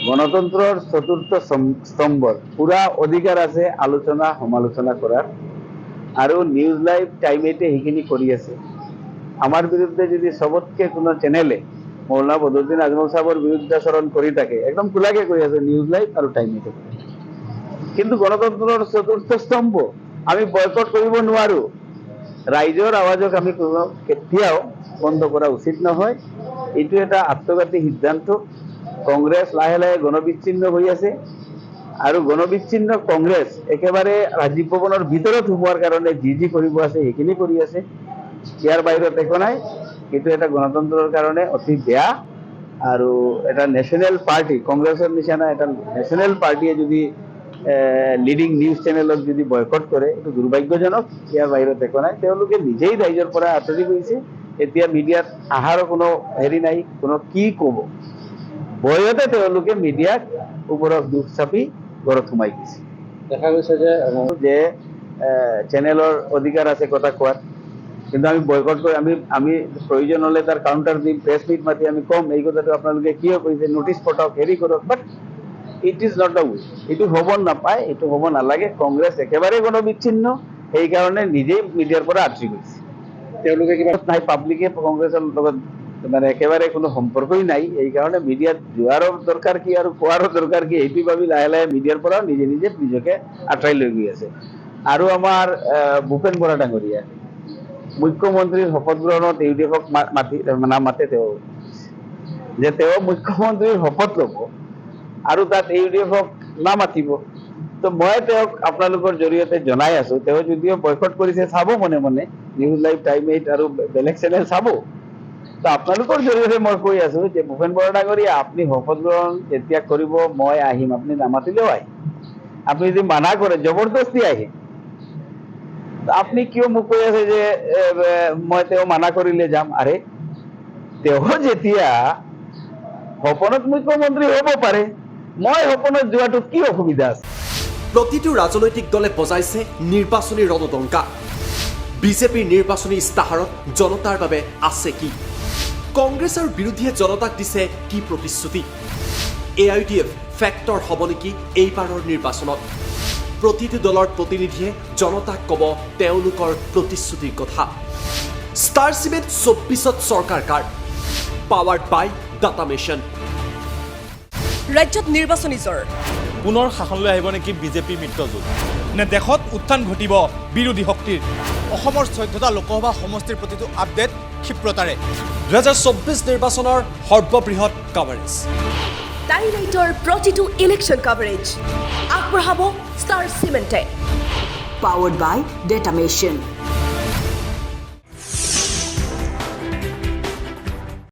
গণতন্ত্ৰৰ চতুৰ্থ স্তম্ভৰ পুৰা অধিকাৰ আছে আলোচনা সমালোচনা কৰাৰ আৰু নিউজ লাইভ টাইম এইটে সেইখিনি কৰি আছে। আমাৰ বিৰুদ্ধে যদি সবতকে কোনো চেনেলে মৌলানা বদৰুদ্দিন আজমল সাহেবৰ বিৰুদ্ধাচৰণ কৰি থাকে, একদম খোলাকে কৈ আছে নিউজ লাইভ আৰু টাইম এইটে। কিন্তু গণতন্ত্ৰৰ চতুৰ্থ স্তম্ভ আমি বয়কট কৰিব নোৱাৰো। ৰাইজৰ আৱাজক আমি কেতিয়াও বন্ধ কৰা উচিত নহয়। এইটো এটা আত্মঘাতী সিদ্ধান্ত। কংগ্ৰেছ লাহে লাহে গণবিচ্ছিন্ন হৈ আছে আৰু গণবিচ্ছিন্ন কংগ্ৰেছ একেবাৰে ৰাজীৱ ভৱনৰ ভিতৰত সোমোৱাৰ কাৰণে যি কৰিব আছে সেইখিনি কৰি আছে। ইয়াৰ বাহিৰত একো নাই। এইটো এটা গণতন্ত্ৰৰ কাৰণে অতি বেয়া আৰু এটা নেশ্যনেল পাৰ্টি কংগ্ৰেছৰ নিচিনা এটা নেশ্যনেল পাৰ্টিয়ে যদি লিডিং নিউজ চেনেলক যদি বয়কট কৰে এইটো দুৰ্ভাগ্যজনক। ইয়াৰ বাহিৰত একো নাই। তেওঁলোকে নিজেই ৰাইজৰ পৰা আঁতৰি গৈছে। এতিয়া মিডিয়াত আহাৰো কোনো হেৰি নাই, কোনো কি ক'ব। ভয়তে তেওঁলোকে মিডিয়াক ওপৰত দুখ চাপি ঘৰত সোমাই গৈছে। দেখা গৈছে যে চেনেলৰ অধিকাৰ আছে কথা কোৱাত, কিন্তু আমি বয়কট কৰি আমি প্ৰয়োজন হ'লে তাৰ কাউণ্টাৰ দিম, প্ৰেছ মিট মাতি আমি কম এই কথাটো আপোনালোকে কিয় কৈছে, নটিচ পঠাওক, হেৰি কৰক। But it is not the way. এইটো হ'ব নাপায়, এইটো হ'ব নালাগে। কংগ্ৰেছ একেবাৰে গণবিচ্ছিন্ন, সেইকাৰণে নিজেই মিডিয়াৰ পৰা আঁতৰি গৈছে। তেওঁলোকে কিবা নাই, পাব্লিকে কংগ্ৰেছৰ লগত মানে একেবাৰে কোনো সম্পৰ্কই নাই। এইকাৰণে মিডিয়াত যোৱাৰো দৰকাৰ কি আৰু কোৱাৰো দৰকাৰ কি এইটো ভাবি লাহে লাহে মিডিয়াৰ পৰা নিজে নিজকে আঁতৰাই লৈ গৈ আছে। আৰু আমাৰ ভূপেন বৰা ডাঙৰীয়া মুখ্যমন্ত্ৰীৰ শপত গ্ৰহণত ইউডিএফক নামাতে তেওঁ, যে তেওঁ মুখ্যমন্ত্ৰীৰ শপত ল'ব আৰু তাত ইউডিএফক নামাতিব। তো মই তেওঁক আপোনালোকৰ জৰিয়তে জনাই আছো, তেওঁ যদিও বয়কট কৰিছে চাব মনে মনে নিউজ লাইভ টাইম এইট আৰু বেলেগ চেনেল চাব। তো আপোনালোকৰ জৰিয়তে মই কৈ আছো যে ভূপেন বৰা ডাঙৰীয়া আপুনি শপত গ্ৰহণ যেতিয়া কৰিব মই আহিম, আপুনি নামাতিলেও আহিম। আপুনি যদি মানা কৰে জবৰদস্তি আহিম। আপুনি কিয় মোক কৈ আছে যে মই তেওঁ মানা কৰিলে যাম? আৰে তেওঁ যেতিয়া সপোনত মুখ্যমন্ত্ৰী হ'ব পাৰে, মই সপোনত যোৱাটো কি অসুবিধা আছে? প্ৰতিটো ৰাজনৈতিক দলে বজাইছে নিৰ্বাচনী ৰণদংকা। বিজেপিৰ নিৰ্বাচনী ইস্তাহাৰত জনতাৰ বাবে আছে কি? কংগ্ৰেছৰ বিৰোধীয়ে জনতাক দিছে কি প্ৰতিশ্ৰুতি? AIUDF ফেক্টৰ হ'ব নেকি এইবাৰৰ নিৰ্বাচনত? প্ৰতিটো দলৰ প্ৰতিনিধিয়ে জনতাক ক'ব তেওঁলোকৰ প্ৰতিশ্ৰুতিৰ কথা। ষ্টাৰ চিমেণ্ট 24ত চৰকাৰ কাৰ? পাৱাৰ্ড বাই ডাটা মিছন। ৰাজ্যত নিৰ্বাচনী জ্বৰ। পুনৰ শাসনলৈ আহিব নেকি বিজেপি মিত্ৰজোঁট? নে দেশত উত্থান ঘটিব বিৰোধী শক্তিৰ? অসমৰ 14টা লোকসভা সমষ্টিৰ প্ৰতিটো আপডেট ক্ষিপ্ৰতাৰে। 2024 নিৰ্বাচনৰ সৰ্ববৃহৎ কাভাৰেজ। টাইলাইটৰ প্ৰতিটো ইলেকশ্যন কাভাৰেজ আগবঢ়াব ষ্টাৰ চিমেণ্টে। পাৱাৰ্ড বাই ডেটা মেচিন।